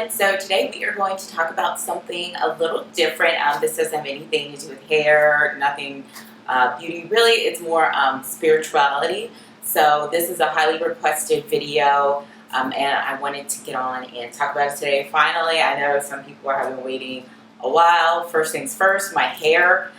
everyone. So today we are going to talk about something a little different. This doesn't have anything to do with hair, nothing beauty. Really, it's more spirituality. So this is a highly requested video, and I wanted to get on and talk about it today. Finally, I know some people have been waiting a while. First things first, my hair.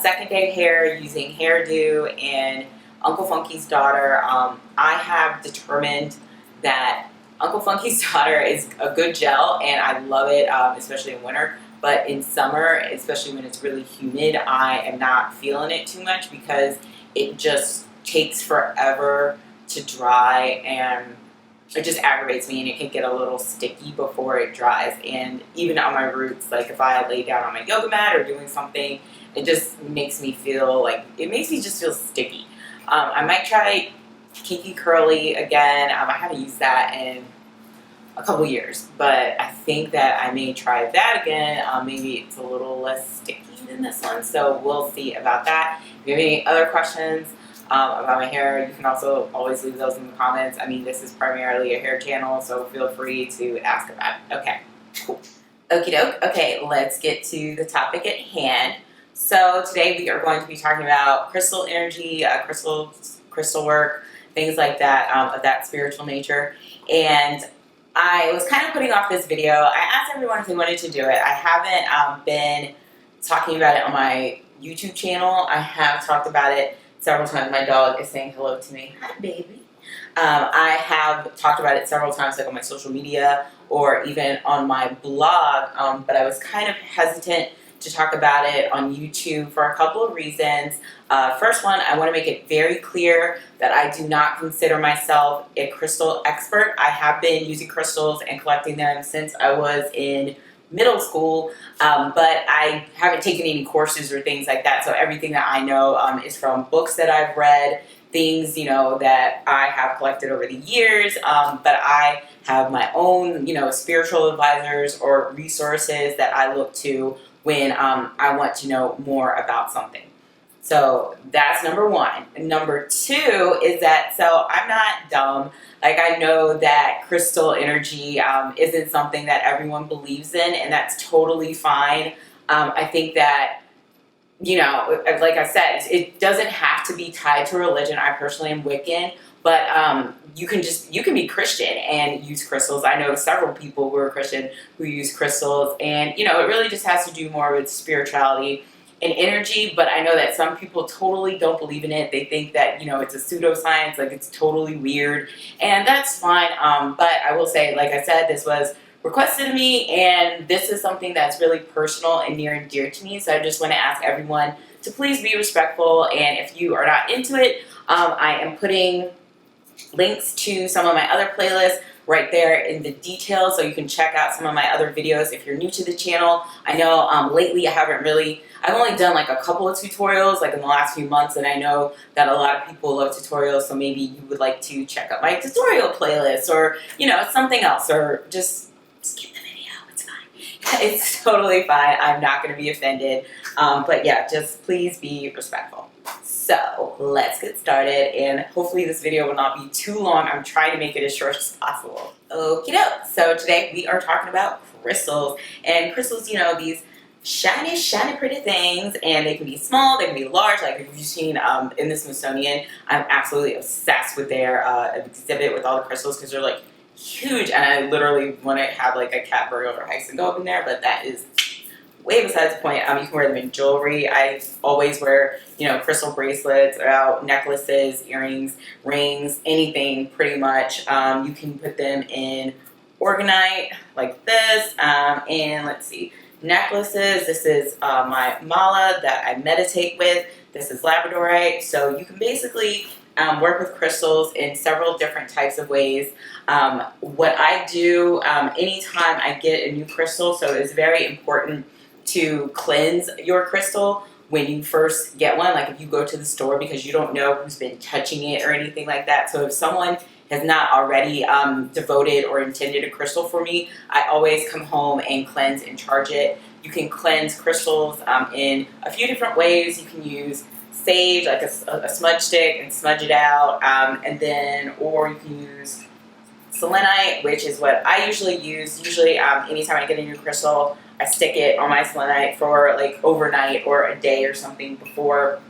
Second day hair using hairdo and Uncle Funky's daughter. I have determined that Uncle Funky's daughter is a good gel, and I love it, especially in winter. But in summer, especially when it's really humid, I am not feeling it too much because it just takes forever to dry, and it just aggravates me, and it can get a little sticky before it dries. And even on my roots, like if I lay down on my yoga mat or doing something, it just makes me feel like, it makes me just feel sticky. I might try Kinky Curly again. I haven't used that in a couple years, but I think that I may try that again. Maybe it's a little less sticky than this one, so we'll see about that. If you have any other questions about my hair, you can also always leave those in the comments. I mean, this is primarily a hair channel, so feel free to ask about it. Okay, cool. Okie doke. Okay, let's get to the topic at hand. So today we are going to be talking about crystal energy, crystal work, things like that, of that spiritual nature. And I was kind of putting off this video. I asked everyone if they wanted to do it. I haven't been talking about it on my YouTube channel. I have talked about it several times. My dog is saying hello to me. Hi, baby. I have talked about it several times, like on my social media or even on my blog, but I was kind of hesitant to talk about it on YouTube for a couple of reasons. First one, I want to make it very clear that I do not consider myself a crystal expert. I have been using crystals and collecting them since I was in middle school, but I haven't taken any courses or things like that. So everything that I know is from books that I've read, things, that I have collected over the years, but I have my own, spiritual advisors or resources that I look to when I want to know more about something. So that's number one. Number two is that, so I'm not dumb. Like, I know that crystal energy isn't something that everyone believes in, and that's totally fine. I think that, like I said, it doesn't have to be tied to religion. I personally am Wiccan, but you can be Christian and use crystals. I know several people who are Christian who use crystals, and it really just has to do more with spirituality and energy. But I know that some people totally don't believe in it. They think that it's a pseudoscience, like it's totally weird, and that's fine. But I will say, like I said, this was requested of me, and this is something that's really personal and near and dear to me. So I just want to ask everyone to please be respectful, and if you are not into it, I am putting links to some of my other playlists right there in the details, so you can check out some of my other videos if you're new to the channel. I know lately I've only done like a couple of tutorials like in the last few months, and I know that a lot of people love tutorials, so maybe you would like to check out my tutorial playlist or something else, or just skip the video. It's fine. It's totally fine. I'm not going to be offended, but yeah, just please be respectful. So let's get started, and hopefully this video will not be too long. I'm trying to make it as short as possible. Okie doke. So today we are talking about crystals, and crystals, these shiny, pretty things, and they can be small, they can be large. Like if you've seen in the Smithsonian, I'm absolutely obsessed with their exhibit with all the crystals because they're like huge, and I literally want to have like a cat burglar heist and go up in there, but that is way besides the point. You can wear them in jewelry. I always wear, crystal bracelets, necklaces, earrings, rings, anything pretty much. You can put them in organite like this, and let's see, necklaces. This is my mala that I meditate with. This is labradorite. So you can basically work with crystals in several different types of ways. What I do anytime I get a new crystal, so it's very important to cleanse your crystal when you first get one, like if you go to the store, because you don't know who's been touching it or anything like that. So if someone has not already devoted or intended a crystal for me, I always come home and cleanse and charge it. You can cleanse crystals in a few different ways. You can use sage, like a smudge stick, and smudge it out, and then, or you can use selenite, which is what I usually use. Usually, anytime I get a new crystal, I stick it on my selenite for like overnight or a day or something before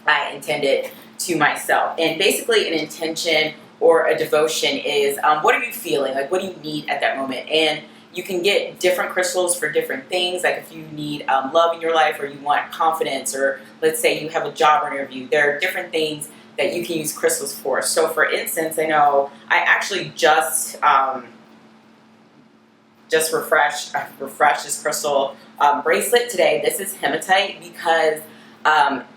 I intend it to myself. And basically, an intention or a devotion is what are you feeling? Like, what do you need at that moment? And you can get different crystals for different things. Like if you need love in your life, or you want confidence, or let's say you have a job interview, there are different things that you can use crystals for. So for instance, I know I actually just refreshed this crystal bracelet today. This is hematite because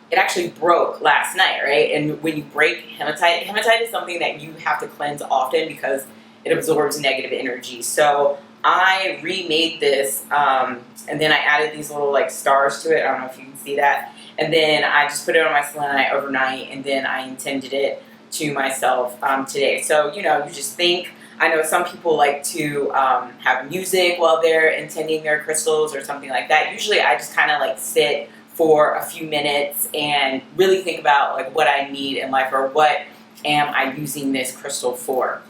it actually broke last night, right? And when you break hematite is something that you have to cleanse often because it absorbs negative energy. So I remade this, and then I added these little like stars to it. I don't know if you can see that. And then I just put it on my selenite overnight, and then I intended it to myself today. So, you know, you just think. I know some people like to have music while they're intending their crystals or something like that. Usually I just kind of like sit for a few minutes and really think about like what I need in life, or what am I using this crystal for.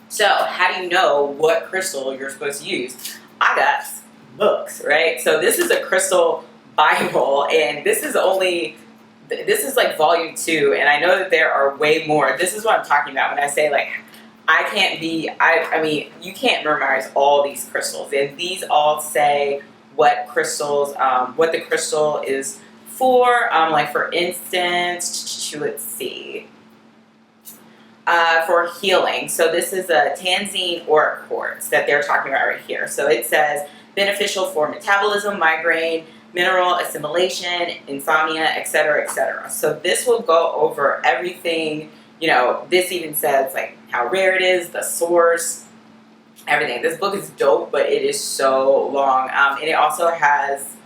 So how do you know what crystal you're supposed to use? I got books, right? So this is a crystal Bible, and this is like volume 2, and I know that there are way more. This is what I'm talking about when I say like I mean, you can't memorize all these crystals, and these all say what crystals, what the crystal is for. Like for instance, let's see, for healing. So this is a Tanzine auric quartz that they're talking about right here. So it says beneficial for metabolism, migraine, mineral assimilation, insomnia, etc., etc. So this will go over everything. You know, this even says like how rare it is, the source, everything. This book is dope, but it is so long. And it also has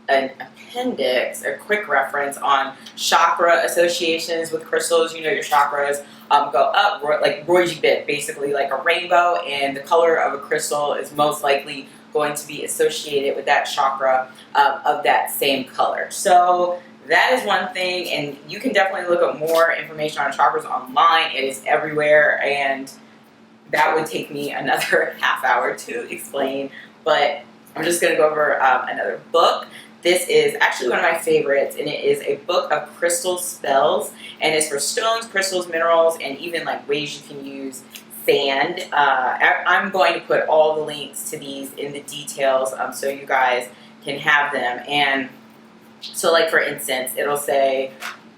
an appendix, a quick reference on chakra associations with crystals. You know, your chakras go up, like Roy G. Biv, basically like a rainbow, and the color of a crystal is most likely going to be associated with that chakra of that same color. So that is one thing, and you can definitely look up more information on chakras online. It is everywhere, and that would take me another half hour to explain, but I'm just going to go over another book. This is actually one of my favorites, and it is a book of crystal spells, and it's for stones, crystals, minerals, and even like ways you can use sand. I'm going to put all the links to these in the details so you guys can have them. And so like for instance, it'll say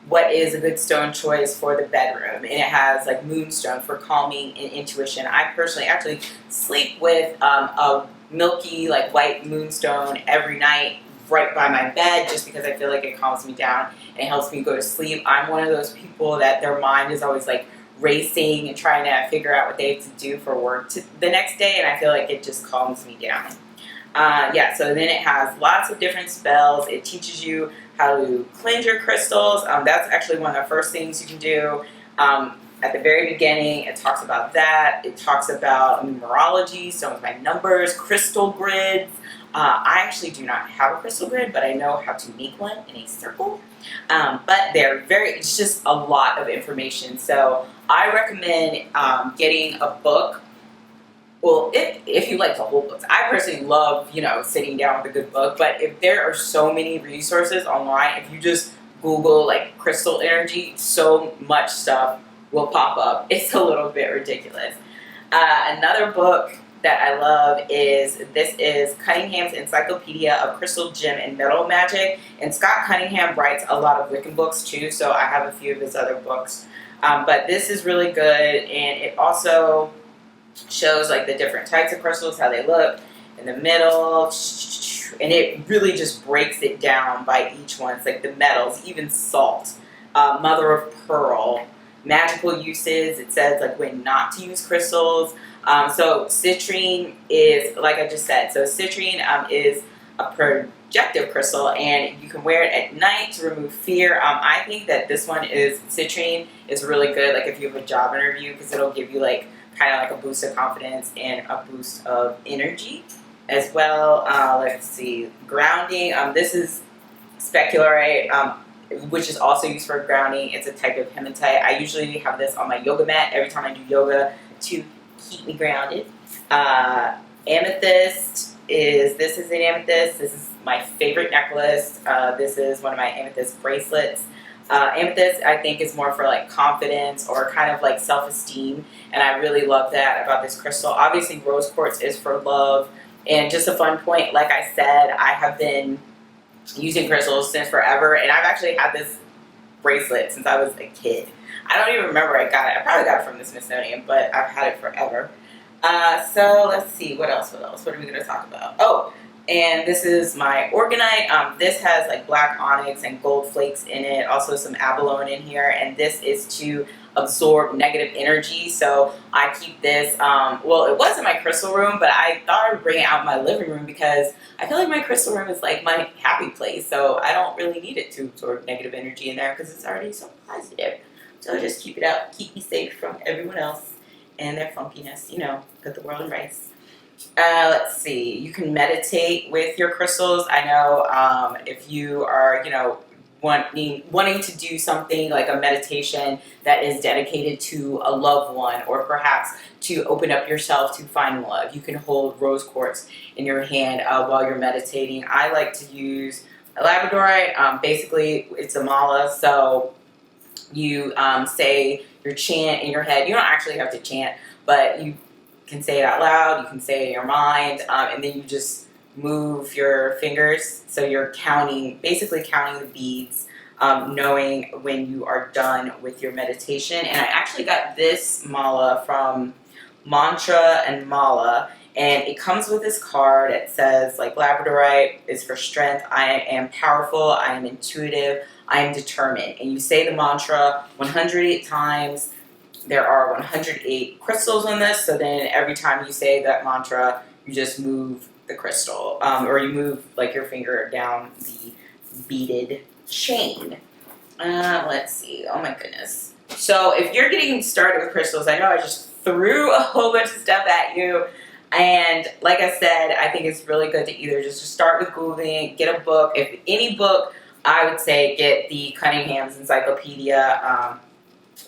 what is a good stone choice for the bedroom, and it has like moonstone for calming and intuition. I personally actually sleep with a milky like white moonstone every night right by my bed, just because I feel like it calms me down and it helps me go to sleep. I'm one of those people that their mind is always like racing and trying to figure out what they have to do for work the next day, and I feel like it just calms me down. Yeah, so then it has lots of different spells. It teaches you how to cleanse your crystals. That's actually one of the first things you can do. At the very beginning, it talks about that. It talks about numerology, stones by numbers, crystal grids. I actually do not have a crystal grid, but I know how to make one in a circle. But it's just a lot of information. So I recommend getting a book. Well, if you like the whole books. I personally love, you know, sitting down with a good book, but if there are so many resources online, if you just Google like crystal energy, so much stuff will pop up. It's a little bit ridiculous. Another book that I love is Cunningham's Encyclopedia of Crystal, Gem, and Metal Magic. And Scott Cunningham writes a lot of Wiccan books too, so I have a few of his other books. But this is really good, and it also shows like the different types of crystals, how they look in the middle, and it really just breaks it down by each one. It's like the metals, even salt, mother of pearl, magical uses. It says like when not to use crystals. So citrine is, like I just said, so citrine is a projective crystal, and you can wear it at night to remove fear. I think that citrine is really good, like if you have a job interview, because it'll give you like kind of like a boost of confidence and a boost of energy as well. Let's see, grounding. This is specularite, which is also used for grounding. It's a type of hematite. I usually have this on my yoga mat every time I do yoga to keep me grounded. Amethyst this is an amethyst. This is my favorite necklace. This is one of my amethyst bracelets. Amethyst, I think, is more for like confidence or kind of like self-esteem, and I really love that about this crystal. Obviously, rose quartz is for love, and just a fun point, like I said, I have been using crystals since forever, and I've actually had this bracelet since I was a kid. I don't even remember where I got it. I probably got it from the Smithsonian, but I've had it forever. So let's see, what else? What are we going to talk about? Oh, and this is my orgonite. This has like black onyx and gold flakes in it, also some abalone in here, and this is to absorb negative energy. So I keep this, well, it was in my crystal room, but I thought I would bring it out in my living room because I feel like my crystal room is like my happy place, so I don't really need it to absorb negative energy in there because it's already so positive. So I just keep it out, keep me safe from everyone else and their funkiness, you know, put the world in rice. Let's see, you can meditate with your crystals. I know if you are, you know, wanting to do something like a meditation that is dedicated to a loved one, or perhaps to open up yourself to find love, you can hold rose quartz in your hand while you're meditating. I like to use a labradorite. Basically, it's a mala, so you say your chant in your head. You don't actually have to chant, but you can say it out loud, you can say it in your mind, and then you just move your fingers. So you're counting, basically counting the beads, knowing when you are done with your meditation. And I actually got this mala from Mantra and Mala, and it comes with this card. It says like labradorite is for strength, I am powerful, I am intuitive, I am determined. And you say the mantra 108 times. There are 108 crystals in this, so then every time you say that mantra, you just move the crystal, or you move like your finger down the beaded chain. Let's see, oh my goodness. So if you're getting started with crystals, I know I just threw a whole bunch of stuff at you, and like I said, I think it's really good to either just start with Googling, get a book. If any book, I would say get the Cunningham's Encyclopedia,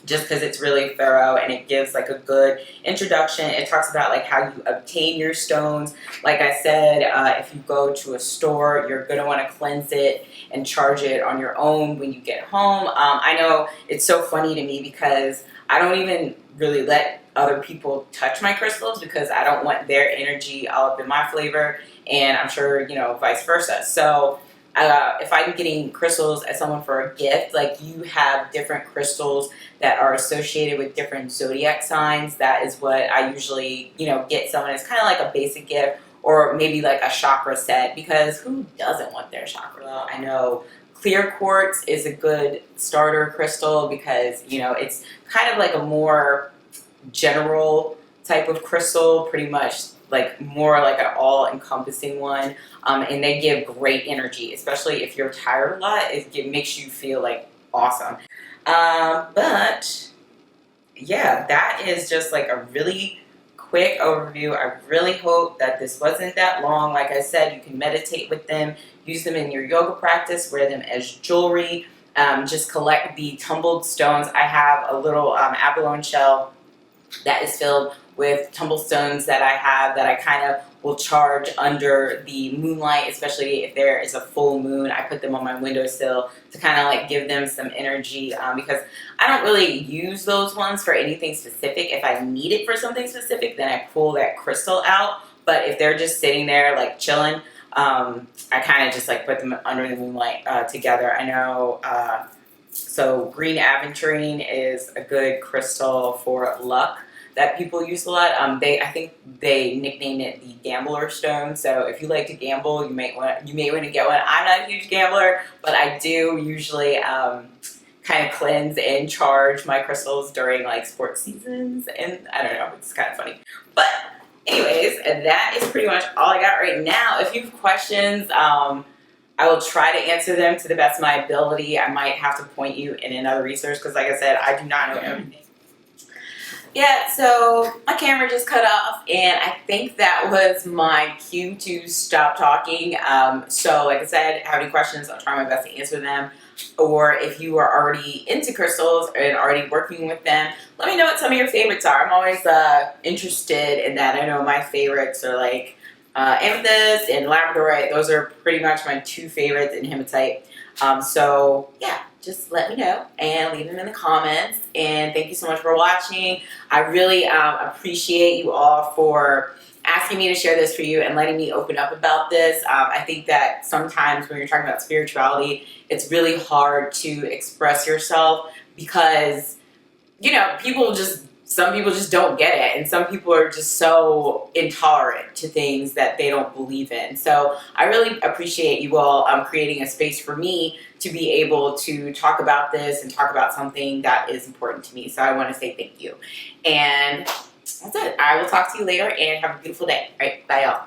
just because it's really thorough and it gives like a good introduction. It talks about like how you obtain your stones. Like I said, if you go to a store, you're going to want to cleanse it and charge it on your own when you get home. I know it's so funny to me because I don't even really let other people touch my crystals because I don't want their energy all up in my flavor, and I'm sure, you know, vice versa. So if I'm getting crystals as someone for a gift, like you have different crystals that are associated with different zodiac signs, that is what I usually, you know, get someone. It's kind of like a basic gift, or maybe like a chakra set, because who doesn't want their chakra? Well, I know clear quartz is a good starter crystal because, you know, it's kind of like a more general type of crystal, pretty much like more like an all-encompassing one, and they give great energy, especially if you're tired a lot. It makes you feel like awesome. But yeah, that is just like a really quick overview. I really hope that this wasn't that long. Like I said, you can meditate with them, use them in your yoga practice, wear them as jewelry, just collect the tumbled stones. I have a little abalone shell that is filled with tumbled stones that I have that I kind of will charge under the moonlight, especially if there is a full moon. I put them on my windowsill to kind of like give them some energy, because I don't really use those ones for anything specific. If I need it for something specific, then I pull that crystal out. But if they're just sitting there like chilling, I kind of just like put them under the moonlight together. I know, so green aventurine is a good crystal for luck that people use a lot. I think they nicknamed it the gambler stone. So if you like to gamble, you may want to get one. I'm not a huge gambler, but I do usually kind of cleanse and charge my crystals during like sports seasons, and I don't know, it's kind of funny. But anyways, that is pretty much all I got right now. If you have questions, I will try to answer them to the best of my ability. I might have to point you in another resource because, like I said, I do not know everything. Yeah, so my camera just cut off, and I think that was my cue to stop talking. So like I said, if I have any questions, I'll try my best to answer them. or if you are already into crystals and already working with them, let me know what some of your favorites are. I'm always interested in that. I know my favorites are like amethyst and labradorite. Those are pretty much my two favorites in hematite. So yeah, just let me know and leave them in the comments. And thank you so much for watching. I really appreciate you all for asking me to share this for you and letting me open up about this. I think that sometimes when you're talking about spirituality, it's really hard to express yourself because, you know, some people just don't get it, and some people are just so intolerant to things that they don't believe in. So I really appreciate you all creating a space for me to be able to talk about this and talk about something that is important to me. So I want to say thank you. And that's it. I will talk to you later and have a beautiful day. All right, bye y'all.